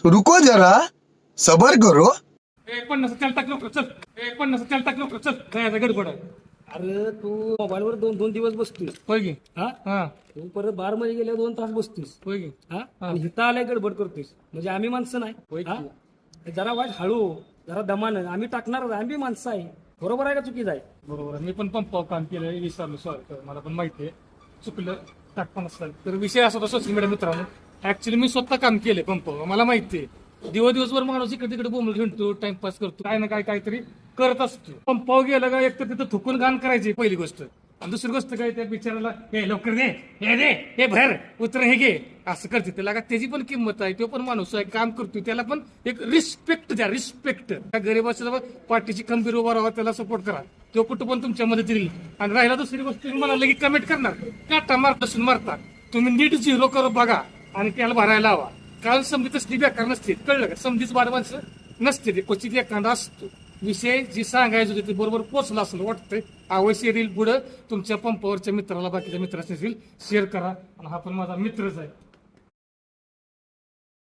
रुको जरा सबर करो. 50 तेल टाक लवकर चल. 50 तेल टाक लवकर चल. जायचं गडबड आहे. अरे तू मोबाईलवर 2-2 दिवस बसतोस. होय की हा हा तू परत बार मध्ये गेल्या 2 तास बसतोस. होय की हा आणि हिथं आलाय गडबड करतोस. म्हणजे आम्ही माणसं होय नाही की. हा? जरा वाईट हळू जरा दमानं आम्ही टाकणार आम्ही माणसं आहे. बरोबर आहे का चुकीचं आहे? बरोबर आहे. मी पण पंपावर काम केलंय विसरलो सॉरी मला पण माहिती आहे चुकलं टाकपण असतं. तर विषय असा होता सोशल मीडिया मित्रांनो. ऍक्च्युली मी स्वतः काम केलंय पंपावर मला माहिती आहे. दिवसभर माणूस इकडे तिकडे बोंबल घेतो टाइमपास करतो काय ना काय काहीतरी करत असतो. पंपावर गेलं का एक तर तिथं थुकून घाण करायची पहिली गोष्ट आणि दुसरी गोष्ट काय त्या बिचाराला हे लवकर दे हे भर उतर हे घे असं करते त्याला का त्याची पण किंमत आहे. तो पण माणूस आहे काम करतोय त्याला पण एक रिस्पेक्ट द्या. रिस्पेक्ट त्या गरीबाच्या पाठीची खंबीर उभा राहा त्याला सपोर्ट करा. तो कुठं पण तुमच्या मदतीला येईल. आणि राहिला दुसरी गोष्ट तुम्ही म्हणाल की कमेंट करणार काटा मार्गदर्शन मारता तुम्ही नीट 0 करून बघा आणि त्याला भरायला लावा. कारण समजी तसली बेकार नसते कळलं का. समजीच बारा माणसं नसते ते क्वचित एखादा असतो. विषय जी सांगायचं होते ते बरोबर पोचला असं वाटतंय. अवश्य येईल पुढं तुमच्या पंपावरच्या मित्राला बाकीच्या मित्रांशी शेअर करा आणि हा पण माझा मित्रच आहे.